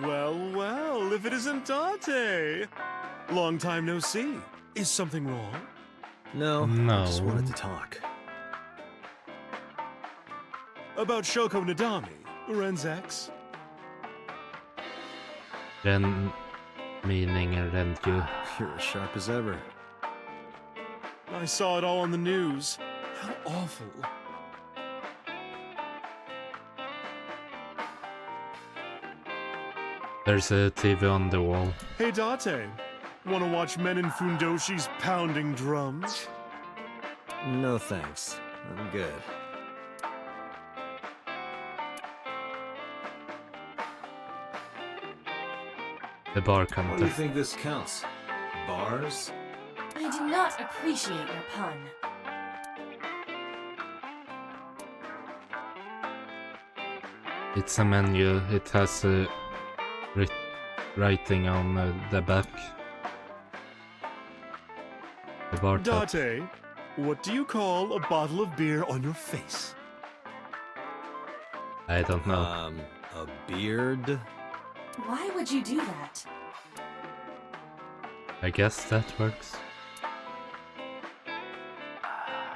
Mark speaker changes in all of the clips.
Speaker 1: Well, well, if it isn't Dante! Long time no see. Is something wrong?
Speaker 2: No, I just wanted to talk.
Speaker 1: About Shoko Nadami, Ren's ex?
Speaker 3: Ren, meaning Renju.
Speaker 2: You're as sharp as ever.
Speaker 1: I saw it all on the news. How awful.
Speaker 3: There's a TV on the wall.
Speaker 1: Hey, Date. Wanna watch men in Fundoshis pounding drums?
Speaker 2: No thanks. I'm good.
Speaker 3: The bar
Speaker 2: What do
Speaker 3: counter.
Speaker 2: you think this counts? Bars?
Speaker 4: I do not appreciate your pun.
Speaker 3: It's a menu. It has writing on the back. The bar top.
Speaker 1: Date, what do you call a bottle of beer on your face?
Speaker 3: I don't know.
Speaker 2: A beard?
Speaker 4: Why would you do that?
Speaker 3: I guess that works.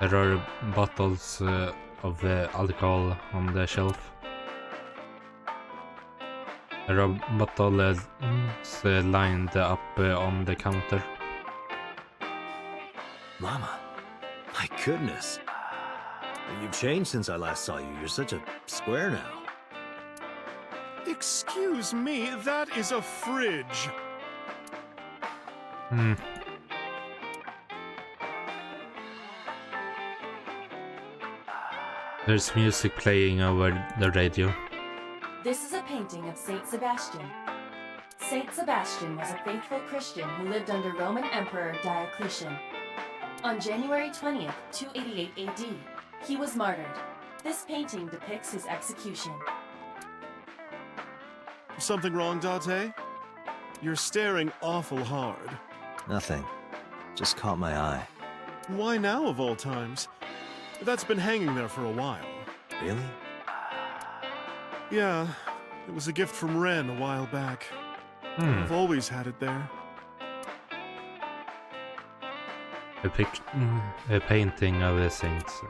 Speaker 3: There are bottles of alcohol on the shelf. There are bottles lined up on the counter.
Speaker 2: Mama, my goodness. You've changed since I last saw you. You're such a square now.
Speaker 1: Excuse me, that is a fridge.
Speaker 3: There's music playing over the radio.
Speaker 4: This is a painting of Saint Sebastian. Saint Sebastian was a faithful Christian who lived under Roman Emperor Diocletian. On January 20th, 288 AD, he was martyred. This painting depicts his execution.
Speaker 1: Something wrong, Date? You're staring awful hard.
Speaker 2: Nothing. Just caught my eye.
Speaker 1: Why now, of all times? That's been hanging there for a while.
Speaker 2: Really?
Speaker 1: Yeah, it was a gift from Ren a while back. I've always had it there.
Speaker 3: A painting of the saints.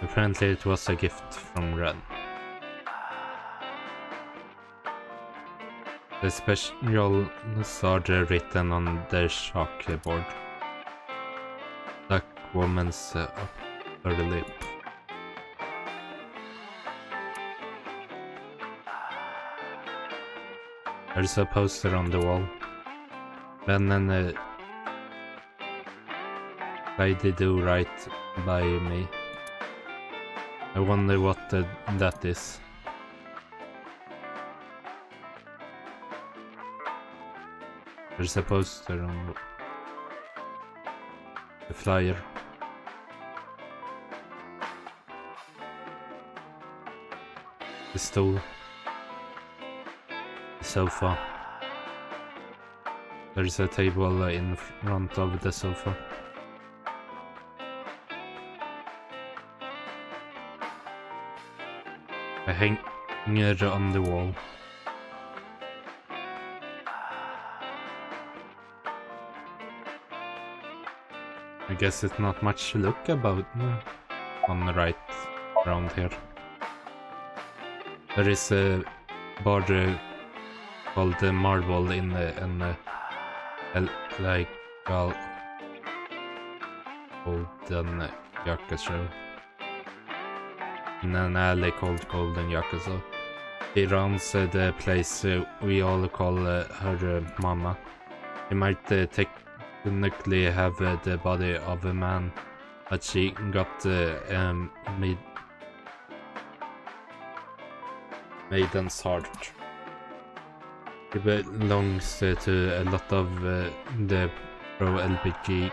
Speaker 3: Apparently it was a gift from Ren. The specials are written on the chalkboard. Black woman's upper lip. There's a poster on the wall. Ren and Lady do right by me. I wonder what that is. There's a poster on the flyer. The stool. The sofa. There's a table in front of the sofa. A hanger on the wall. I guess it's not much to look about on the right around here. There is a bar called the Marble in the like Golden Yakuza in an alley called Golden Yakuza. He runs the place we all call her Mama. He might technically have the body of a man, but she got maiden's heart. He belongs to a lot of the pro-LBG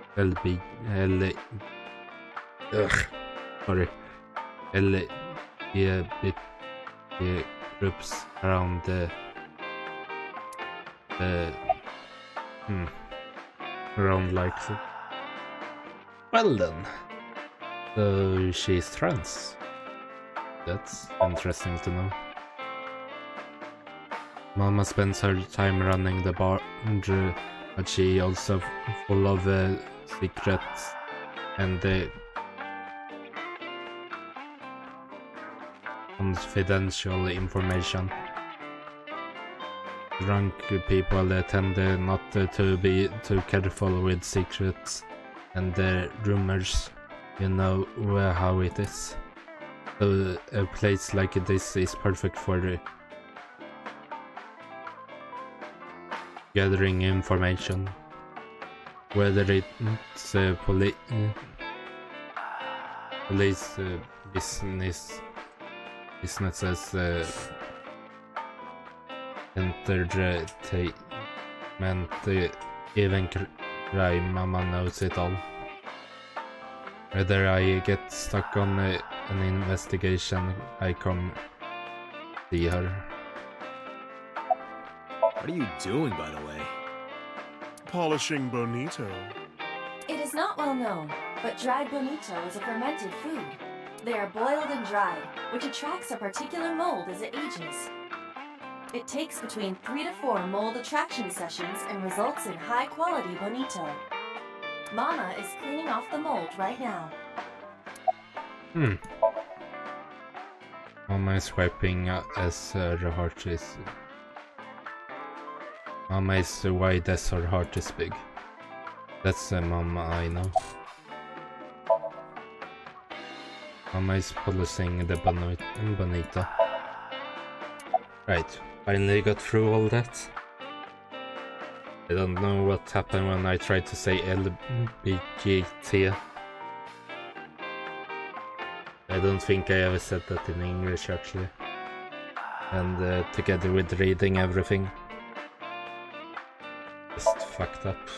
Speaker 3: LGBT groups around around like so. Well then, so she's trans. That's interesting to know. Mama spends her time running the bar, but she also full of secrets and confidential information. Drunk people tend not to be too careful with secrets and rumors. You know how it is. So a place like this is perfect for gathering information, whether it's police businesses, entertainment, even crime. Mama knows it all. Whether I get stuck on an investigation, I come see her.
Speaker 2: What are you doing, by the way?
Speaker 1: Polishing bonito.
Speaker 4: It is not well known, but dried bonito is a fermented food. They are boiled and dried, which attracts a particular mold as it ages. It takes between 3 to 4 mold attraction sessions and results in high-quality bonito. Mama is cleaning off the mold right now.
Speaker 3: Mama is wiping as her heart is. Mama is wide as her heart is big. That's the Mama I know. Mama is polishing the bonito. Right, finally got through all that. I don't know what happened when I tried to say LBGT. I don't think I ever said that in English actually. And together with reading everything, just fucked up,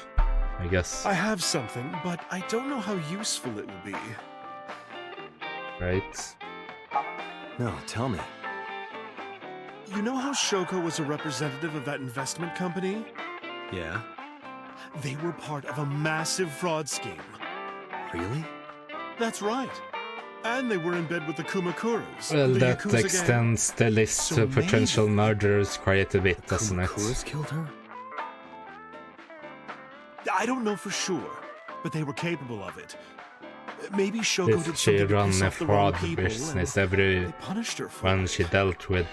Speaker 3: I guess.
Speaker 1: I have something, but I don't know how useful it will be.
Speaker 3: Right?
Speaker 2: No, tell me.
Speaker 1: You know how Shoko was a representative of that investment company?
Speaker 2: Yeah?
Speaker 1: They were part of a massive fraud scheme.
Speaker 2: Really?
Speaker 1: That's right. And they were in bed with the Kumakuras.
Speaker 3: Well,
Speaker 1: the
Speaker 3: that
Speaker 1: Yakuza gang.
Speaker 3: extends the list
Speaker 1: So
Speaker 3: to potential
Speaker 1: maybe
Speaker 3: murderers quite a bit, doesn't it?
Speaker 2: Kumakuras killed her?
Speaker 1: I don't know for sure, but they were capable of it. Maybe Shoko did
Speaker 3: If she
Speaker 1: something to
Speaker 3: ran
Speaker 1: piss
Speaker 3: a
Speaker 1: off the wrong
Speaker 3: fraud
Speaker 1: people,
Speaker 3: business,
Speaker 1: and they punished her for
Speaker 3: everyone
Speaker 1: it.
Speaker 3: she dealt with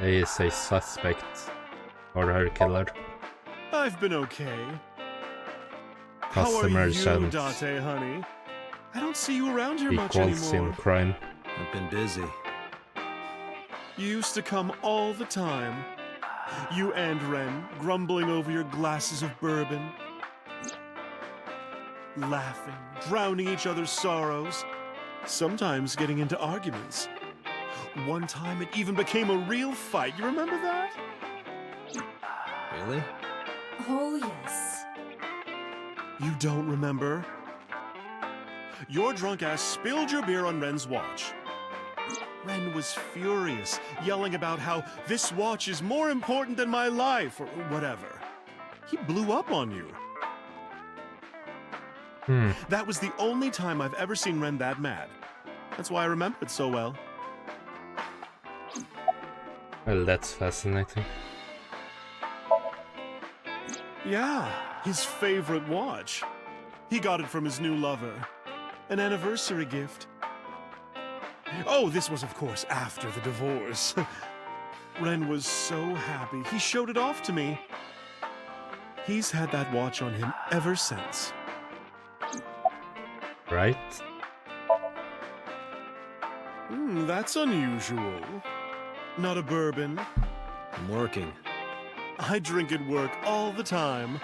Speaker 3: is a suspect or her killer.
Speaker 1: I've been okay. How are
Speaker 3: Customers
Speaker 1: you,
Speaker 3: and
Speaker 1: Date, honey? I don't see you around here much
Speaker 3: equals in
Speaker 1: anymore.
Speaker 3: crime.
Speaker 2: I've been busy.
Speaker 1: You used to come all the time. You and Ren, grumbling over your glasses of bourbon. Laughing, drowning each other's sorrows. Sometimes getting into arguments. One time it even became a real fight. You remember that?
Speaker 2: Really?
Speaker 4: Oh, yes.
Speaker 1: You don't remember? Your drunk ass spilled your beer on Ren's watch. Ren was furious, yelling about how this watch is more important than my life, or whatever. He blew up on you. That was the only time I've ever seen Ren that mad. That's why I remember it so well.
Speaker 3: Well, that's fascinating.
Speaker 1: Yeah, his favorite watch. He got it from his new lover. An anniversary gift. Oh, this was, of course, after the divorce. Ren was so happy. He showed it off to me. He's had that watch on him ever since.
Speaker 3: Right?
Speaker 1: That's unusual. Not a bourbon.
Speaker 2: I'm working.
Speaker 1: I drink at work all the time.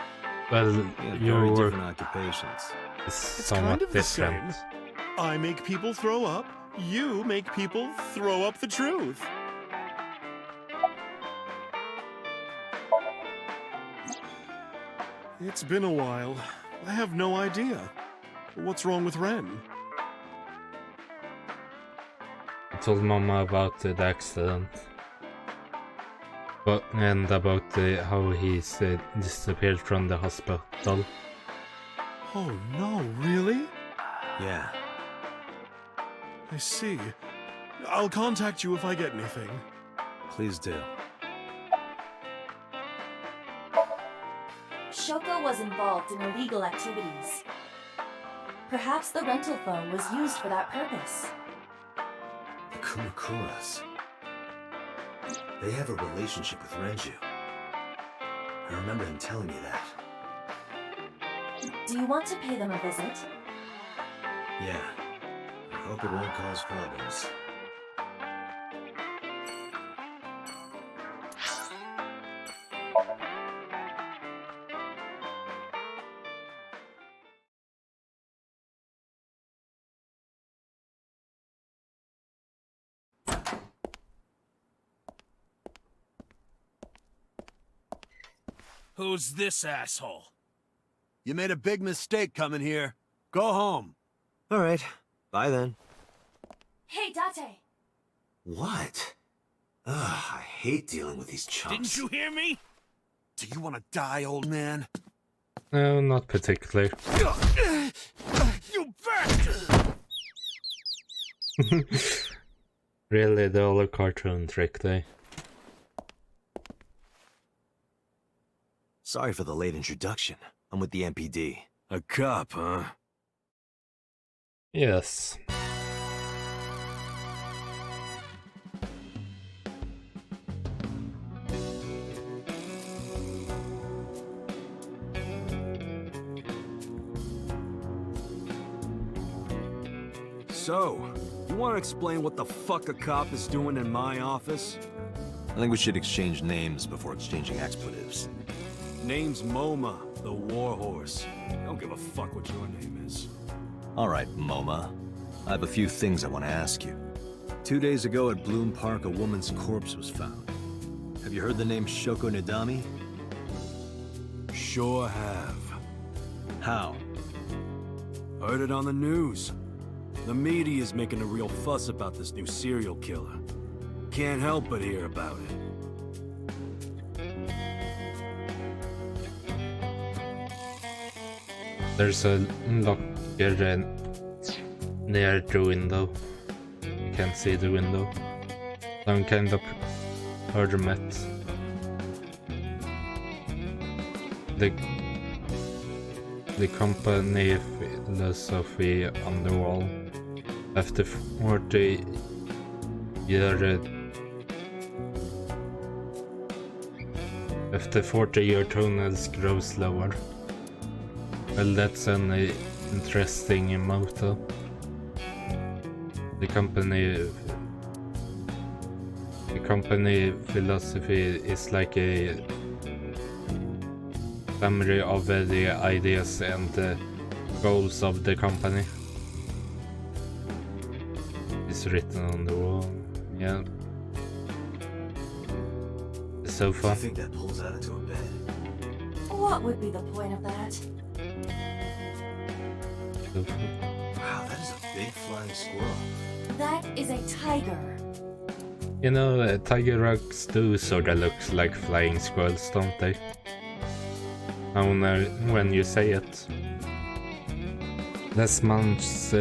Speaker 3: Well,
Speaker 2: Yeah,
Speaker 3: your
Speaker 2: very
Speaker 3: work
Speaker 2: different occupations.
Speaker 3: is
Speaker 1: It's
Speaker 3: somewhat
Speaker 1: kind of the
Speaker 3: different.
Speaker 1: same. I make people throw up. You make people throw up the truth. It's been a while. I have no idea. What's wrong with Ren?
Speaker 3: I told Mama about the accident. And about how he's disappeared from the hospital.
Speaker 1: Oh no, really?
Speaker 2: Yeah.
Speaker 1: I see. I'll contact you if I get anything.
Speaker 2: Please do.
Speaker 4: Shoko was involved in illegal activities. Perhaps the rental phone was used for that purpose.
Speaker 2: The Kumakuras. They have a relationship with Renju. I remember him telling me that.
Speaker 4: Do you want to pay them a visit?
Speaker 2: Yeah. I hope it won't cause problems.
Speaker 1: Who's this asshole?
Speaker 5: You made a big mistake coming here. Go home.
Speaker 2: All right. Bye then.
Speaker 4: Hey, Date!
Speaker 2: What? Ugh, I hate dealing with these chumps.
Speaker 1: Didn't you hear me?
Speaker 5: Do you want to die, old man?
Speaker 3: No, not particularly.
Speaker 1: You bastard!
Speaker 3: Really, the old cartoon trick, they.
Speaker 2: Sorry for the late introduction. I'm with the MPD.
Speaker 5: A cop, huh?
Speaker 3: Yes.
Speaker 5: So, you want to explain what the fuck a cop is doing in my office?
Speaker 2: I think we should exchange names before exchanging expletives.
Speaker 5: Name's Moma, the warhorse. Don't give a fuck what your name is.
Speaker 2: All right, Moma. I have a few things I want to ask you. 2 days ago at Bloom Park, a woman's corpse was found. Have you heard the name Shoko Nadami?
Speaker 5: Sure have.
Speaker 2: How?
Speaker 5: Heard it on the news. The media's making a real fuss about this new serial killer. Can't help but hear about it.
Speaker 3: There's a locker near the window. You can't see the window. Some kind of hermit. The company philosophy on the wall. After 40 years, after 40-year tonals grow slower. Well, that's an interesting motto. The company philosophy is like a summary of the ideas and the goals of the company. It's written on the wall. Yeah. The sofa.
Speaker 2: I think that pulls out into a bed.
Speaker 4: What would be the point of that?
Speaker 3: Sofa.
Speaker 2: Wow, that is a big flying squirrel.
Speaker 4: That is a tiger.
Speaker 3: You know, tiger rugs do sorta look like flying squirrels, don't they? When you say it. This month's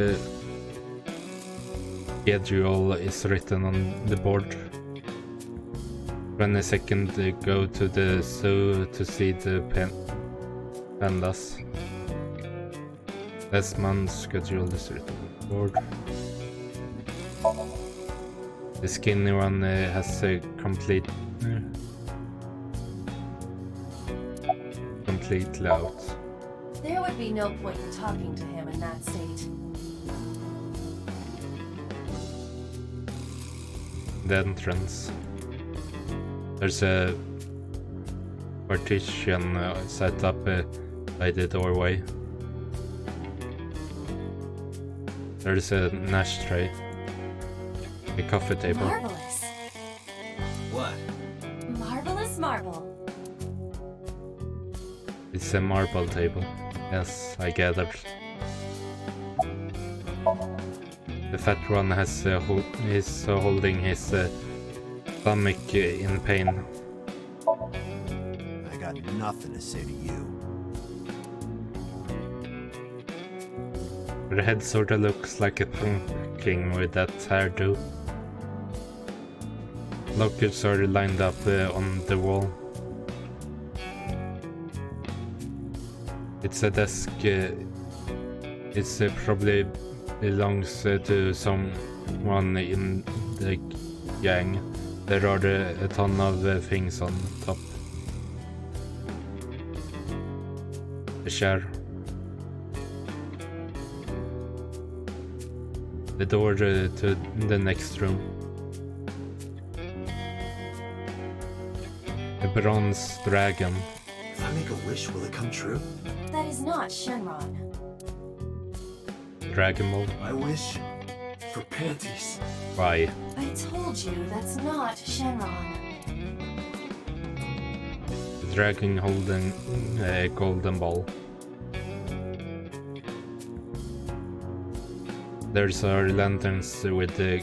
Speaker 3: schedule is written on the board. 22nd, go to the zoo to see the pandas. This month's schedule is written on the board. The skinny one has a complete layout.
Speaker 4: There would be no point in talking to him in that state.
Speaker 3: The entrance. There's a partition set up by the doorway. There's an ashtray. A coffee table.
Speaker 4: Marvelous.
Speaker 2: What?
Speaker 4: Marvelous marble.
Speaker 3: It's a marble table. Yes, I gathered. The fat one has is holding his stomach in pain.
Speaker 5: I got nothing to say to you.
Speaker 3: Her head sorta looks like a pumpkin with that hairdo. lockers are lined up on the wall. It's a desk. It's probably belongs to someone in the gang. There are a ton of things on top. A chair. The door to the next room. A bronze dragon.
Speaker 2: If I make a wish, will it come true?
Speaker 4: That is not Shenron.
Speaker 3: Dragon Ball.
Speaker 2: I wish for panties.
Speaker 3: Why?
Speaker 4: I told you that's not Shenron.
Speaker 3: The dragon holding a golden ball. There's our lanterns with the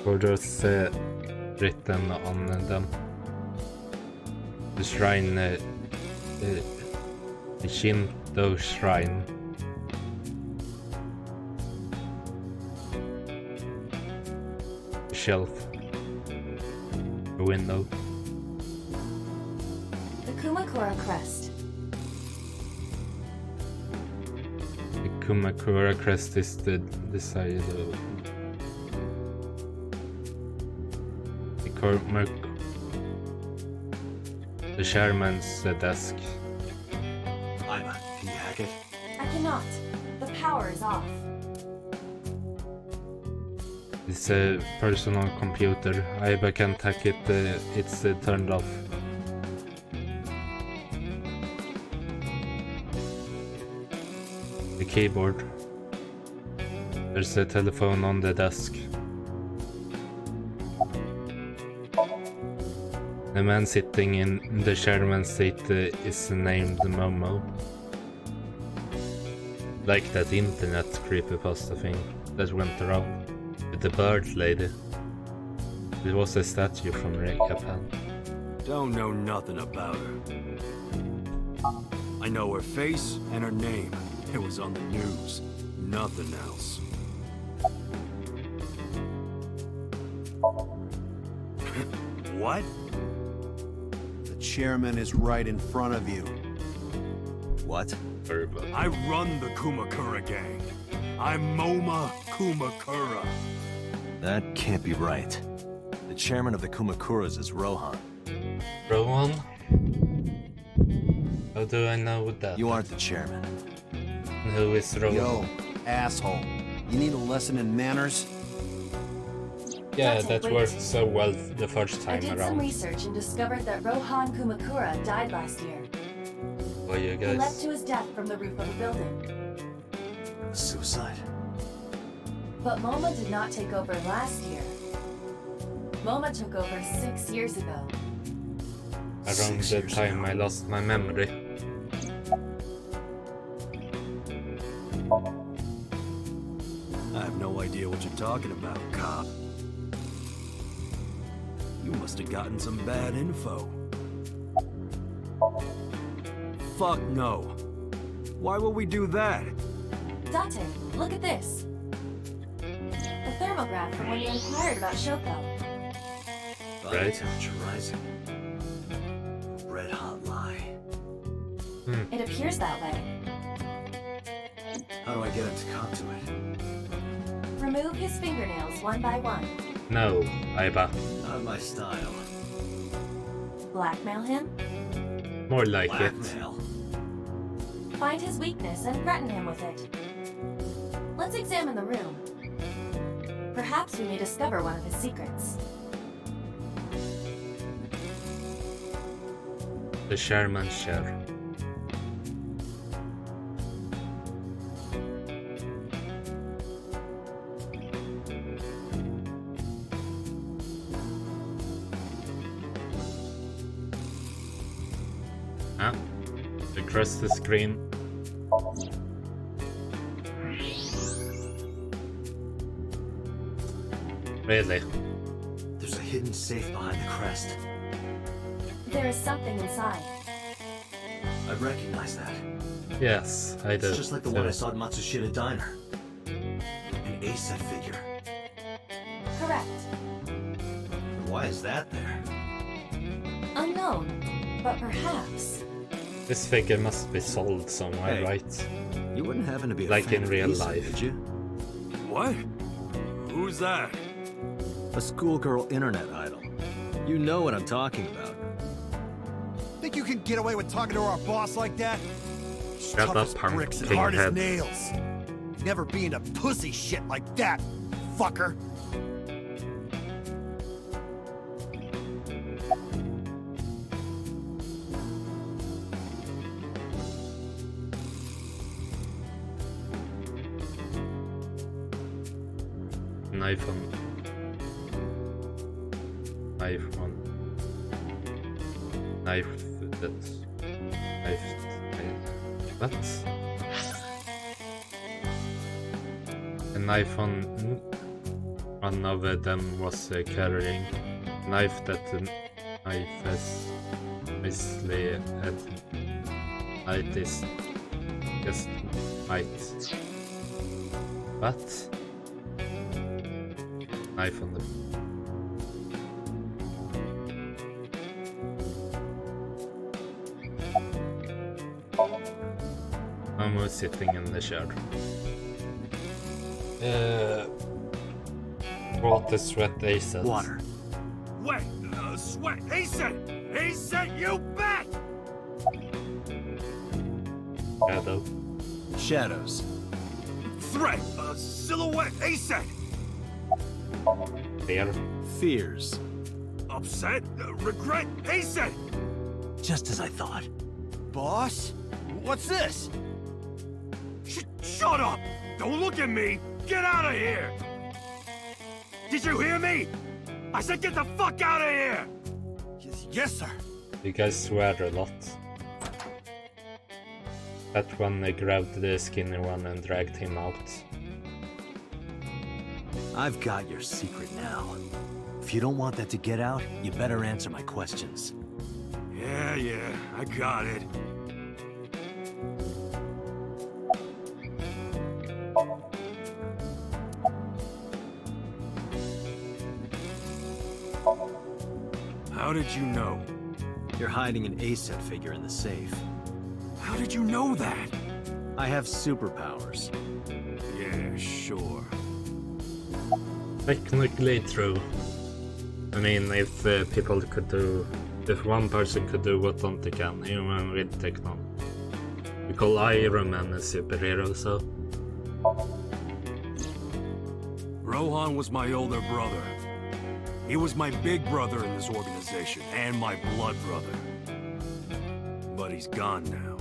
Speaker 3: chorus written on them. The shrine, the Shinto shrine. The shelf. The window.
Speaker 4: The Kumakura crest.
Speaker 3: The Kumakura crest is the side of the chairman's desk.
Speaker 2: Ima, can you hack it?
Speaker 4: I cannot. The power is off.
Speaker 3: It's a personal computer. I can't hack it. It's turned off. The keyboard. There's a telephone on the desk. The man sitting in the chairman's seat is named Moma. Like that internet creepypasta thing that went around with the bird lady. It was a statue from Japan.
Speaker 5: Don't know nothing about her. I know her face and her name. It was on the news. Nothing else. What?
Speaker 6: The chairman is right in front of you.
Speaker 2: What?
Speaker 5: I run the Kumakura gang. I'm Moma Kumakura.
Speaker 2: That can't be right. The chairman of the Kumakuras is Rohan.
Speaker 3: Rohan? How do I know that?
Speaker 2: You aren't the chairman.
Speaker 3: Who is Rohan?
Speaker 6: Yo, asshole. You need a lesson in manners?
Speaker 3: Yeah, that
Speaker 4: Wait.
Speaker 3: worked so well the first
Speaker 4: I
Speaker 3: time
Speaker 4: did some
Speaker 3: around.
Speaker 4: research and discovered that Rohan Kumakura died last year.
Speaker 3: For you
Speaker 4: He leapt
Speaker 3: guys.
Speaker 4: to his death from the roof of a building.
Speaker 2: Suicide?
Speaker 4: But Moma did not take over last year. Moma took over 6 years ago.
Speaker 3: Around
Speaker 2: 6
Speaker 3: the
Speaker 2: years
Speaker 3: time
Speaker 2: ago.
Speaker 3: I lost my memory.
Speaker 5: I have no idea what you're talking about, cop. You must have gotten some bad info. Fuck no. Why would we do that?
Speaker 4: Date, look at this. A thermograph from when you inquired about Shoko.
Speaker 2: Body
Speaker 3: Right.
Speaker 2: temperature rising. Red hot lie.
Speaker 4: It appears that way.
Speaker 2: How do I get him to come to it?
Speaker 4: Remove his fingernails one by one.
Speaker 3: No, Aiba.
Speaker 2: Not my style.
Speaker 4: Blackmail him.
Speaker 3: More like it.
Speaker 2: Blackmail.
Speaker 4: Find his weakness and threaten him with it. Let's examine the room. Perhaps we may discover one of his secrets.
Speaker 3: The chairman's chair. Ah, across the screen. Really?
Speaker 2: There's a hidden safe behind the crest.
Speaker 4: There is something inside.
Speaker 2: I recognize that.
Speaker 3: Yes, I do.
Speaker 2: It's just like the one I saw at Matsushita Diner. An A-set figure.
Speaker 4: Correct.
Speaker 2: Why is that there?
Speaker 4: Unknown, but perhaps.
Speaker 3: This figure must be sold somewhere,
Speaker 2: Hey.
Speaker 3: right?
Speaker 2: You wouldn't happen to be a
Speaker 3: Like
Speaker 2: fan
Speaker 3: in
Speaker 2: of
Speaker 3: real
Speaker 2: Asa,
Speaker 3: life.
Speaker 2: did you?
Speaker 5: What? Who's that?
Speaker 2: A schoolgirl internet idol. You know what I'm talking about.
Speaker 7: Think you can get away with talking to our boss like that?
Speaker 3: Shut
Speaker 7: Tough
Speaker 3: up,
Speaker 7: as bricks and
Speaker 3: pumpkin
Speaker 7: hard as
Speaker 3: head.
Speaker 7: nails. Never be into pussy shit like that, fucker.
Speaker 3: iPhone. What? An iPhone. One of them was carrying knife that the knife has obviously had. It is just might. What? Knife on the. I'm sitting in the chair. Water, sweat, acid.
Speaker 2: Water.
Speaker 5: Wait, sweat. He said you bet!
Speaker 3: Shadow.
Speaker 2: Shadows.
Speaker 5: Threat, silhouette, he said.
Speaker 3: Fear.
Speaker 2: Fears.
Speaker 5: Upset, regret, he said.
Speaker 2: Just as I thought.
Speaker 7: Boss? What's this?
Speaker 5: Shut up! Don't look at me! Get out of here! Did you hear me? I said get the fuck out of here!
Speaker 7: Yes, sir.
Speaker 3: You guys swear a lot. That one grabbed the skinny one and dragged him out.
Speaker 2: I've got your secret now. If you don't want that to get out, you better answer my questions.
Speaker 5: Yeah, I got it. How did you know?
Speaker 2: You're hiding an ASET figure in the safe.
Speaker 5: How did you know that?
Speaker 2: I have superpowers.
Speaker 5: Yeah, sure.
Speaker 3: Technically true. I mean, if people could do... If one person could do what Dante can, human with techno. We call Iron Man a superhero, so...
Speaker 5: Rohan was my older brother. He was my big brother in this organization, and my blood brother. But he's gone now.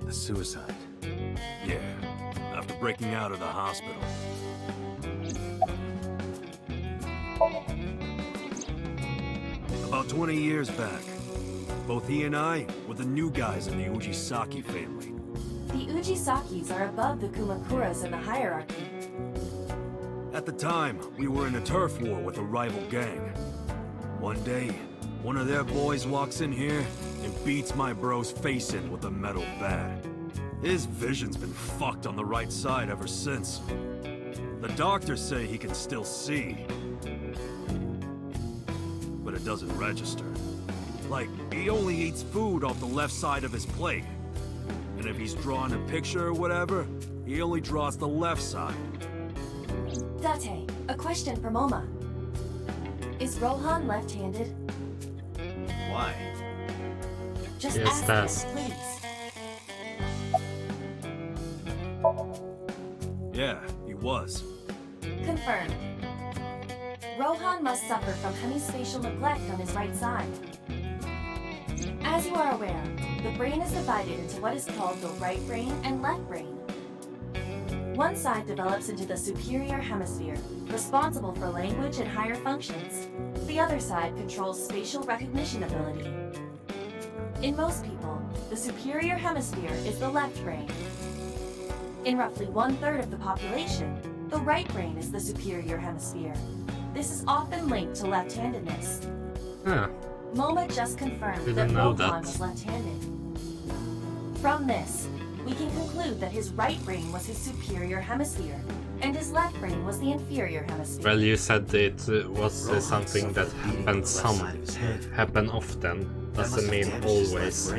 Speaker 2: A suicide.
Speaker 5: Yeah, after breaking out of the hospital. About 20 years back, both he and I were the new guys in the Ujisaki family.
Speaker 4: The Ujisakis are above the Kumakuras in the hierarchy.
Speaker 5: At the time, we were in a turf war with a rival gang. One day, one of their boys walks in here and beats my bro's face in with a metal bat. His vision's been fucked on the right side ever since. The doctors say he can still see, but it doesn't register. Like, he only eats food off the left side of his plate. And if he's drawing a picture or whatever, he only draws the left side.
Speaker 4: Date, a question for Moma. Is Rohan left-handed?
Speaker 2: Why?
Speaker 4: Just
Speaker 3: Yes,
Speaker 4: ask
Speaker 3: that's-
Speaker 4: him, please.
Speaker 5: Yeah, he was.
Speaker 4: Confirmed. Rohan must suffer from hemispatial neglect on his right side. As you are aware, the brain is divided into what is called the right brain and left brain. One side develops into the superior hemisphere, responsible for language and higher functions. The other side controls spatial recognition ability. In most people, the superior hemisphere is the left brain. In roughly 1/3 of the population, the right brain is the superior hemisphere. This is often linked to left-handedness.
Speaker 3: Huh.
Speaker 4: Moma just confirmed
Speaker 3: Didn't
Speaker 4: that
Speaker 3: know
Speaker 4: Rohan
Speaker 3: that.
Speaker 4: was left-handed. From this, we can conclude that his right brain was his superior hemisphere, and his left brain was the inferior hemisphere.
Speaker 3: Well, you said it was something that happened happen often. Doesn't mean always.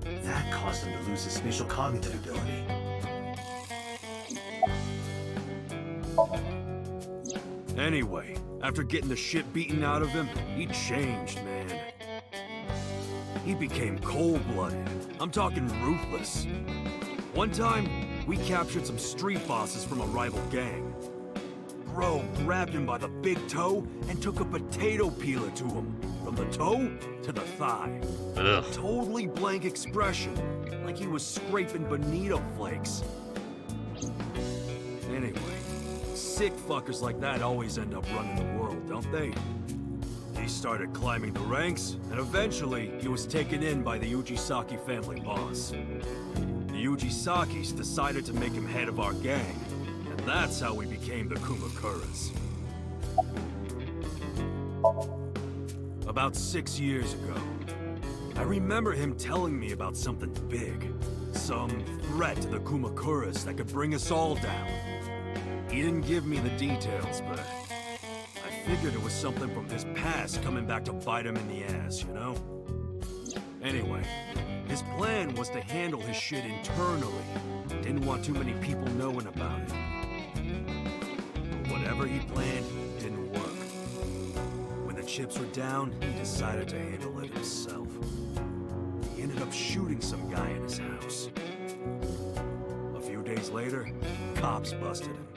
Speaker 8: That caused him to lose his spatial cognitive ability.
Speaker 5: Anyway, after getting the shit beaten out of him, he changed, man. He became cold-blooded. I'm talking ruthless. One time, we captured some street bosses from a rival gang. Bro grabbed him by the big toe and took a potato peeler to him. From the toe to the thigh.
Speaker 3: Ugh.
Speaker 5: Totally blank expression, like he was scraping bonito flakes. Anyway, sick fuckers like that always end up running the world, don't they? He started climbing the ranks, and eventually he was taken in by the Ujisaki family boss. The Ujisakis decided to make him head of our gang, and that's how we became the Kumakuras. About 6 years ago, I remember him telling me about something big. Some threat to the Kumakuras that could bring us all down. He didn't give me the details, but I figured it was something from his past coming back to bite him in the ass, you know? Anyway, his plan was to handle his shit internally. Didn't want too many people knowing about it. But whatever he planned didn't work. When the chips were down, he decided to handle it himself. He ended up shooting some guy in his house. A few days later, cops busted him.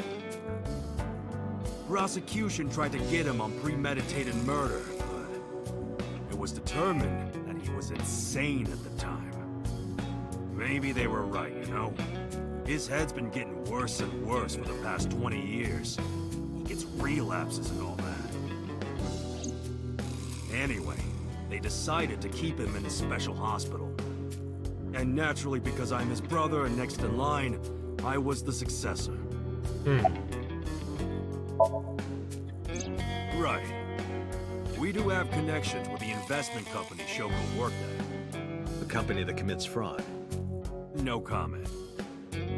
Speaker 5: Prosecution tried to get him on premeditated murder, but it was determined that he was insane at the time. Maybe they were right, you know? His head's been getting worse and worse for the past 20 years. He gets relapses and all that. Anyway, they decided to keep him in a special hospital. And naturally, because I'm his brother and next in line, I was the successor. Right. We do have connections with the investment company Shoko worked at.
Speaker 2: The company that commits fraud.
Speaker 5: No comment.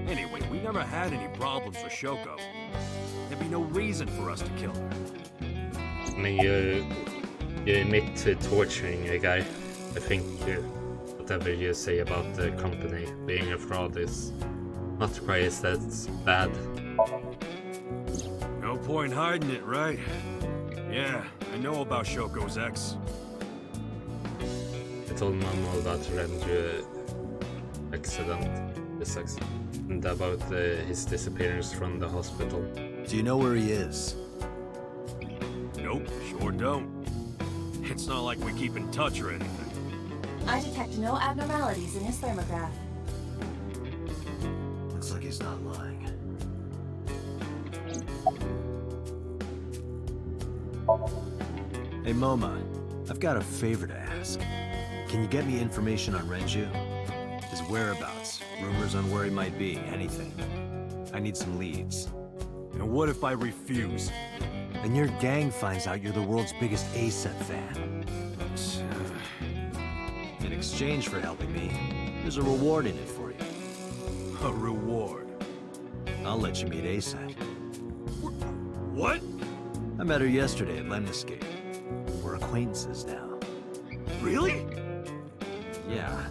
Speaker 5: Anyway, we never had any problems with Shoko. There'd be no reason for us to kill her.
Speaker 3: I mean, you admit to torturing a guy. I think whatever you say about the company being a fraud is not quite that bad.
Speaker 5: No point hiding it, right? Yeah, I know about Shoko's ex.
Speaker 3: I told Mom all about Renju accident, and about his disappearance from the hospital.
Speaker 2: Do you know where he is?
Speaker 5: Nope, sure don't. It's not like we keep in touch or anything.
Speaker 4: I detect no abnormalities in his thermograph.
Speaker 8: Looks like he's not lying.
Speaker 2: Hey Moma, I've got a favor to ask. Can you get me information on Renju? His whereabouts, rumors on where he might be, anything. I need some leads.
Speaker 5: And what if I refuse?
Speaker 2: And your gang finds out you're the world's biggest A-set fan. In exchange for helping me, there's a reward in it for you.
Speaker 5: A reward?
Speaker 2: I'll let you meet A-set.
Speaker 5: What?
Speaker 2: I met her yesterday at Lemniscate. We're acquaintances now.
Speaker 5: Really?
Speaker 2: Yeah.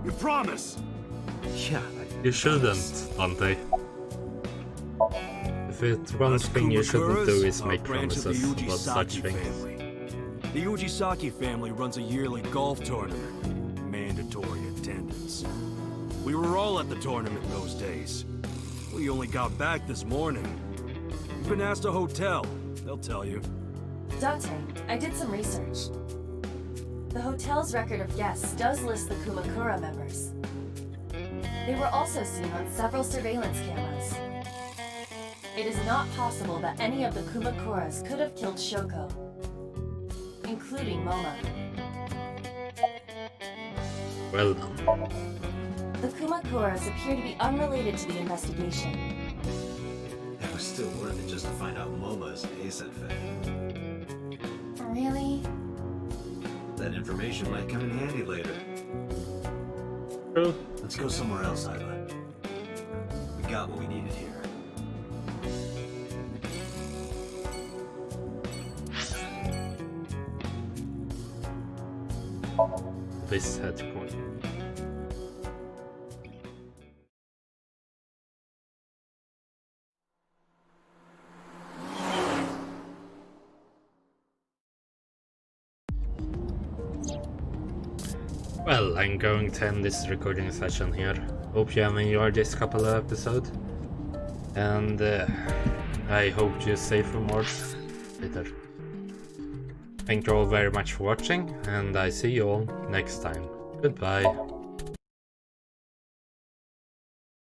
Speaker 5: You promise?
Speaker 2: Yeah.
Speaker 3: You shouldn't, Dante. If it's one thing you shouldn't do is make promises about such things.
Speaker 5: Family. The Ujisaki family runs a yearly golf tournament. Mandatory attendance. We were all at the tournament those days. We only got back this morning. You've been asked a hotel. They'll tell you.
Speaker 4: Dante, I did some research. The hotel's record of guests does list the Kumakura members. They were also seen on several surveillance cameras. It is not possible that any of the Kumakuras could have killed Shoko, including Moma.
Speaker 3: Well,
Speaker 4: The Kumakuras appear to be unrelated to the investigation.
Speaker 8: That was still worth it just to find out Moma's an A-set fan.
Speaker 4: Really?
Speaker 8: That information might come in handy later.
Speaker 3: True.
Speaker 2: Let's go somewhere else, Isla. We got what we needed here.
Speaker 3: This headquarters. Well, I'm going to end this recording session here. Hope you have enjoyed this couple of episodes. And I hope you save for more later. Thank you all very much for watching, and I see you all next time. Goodbye.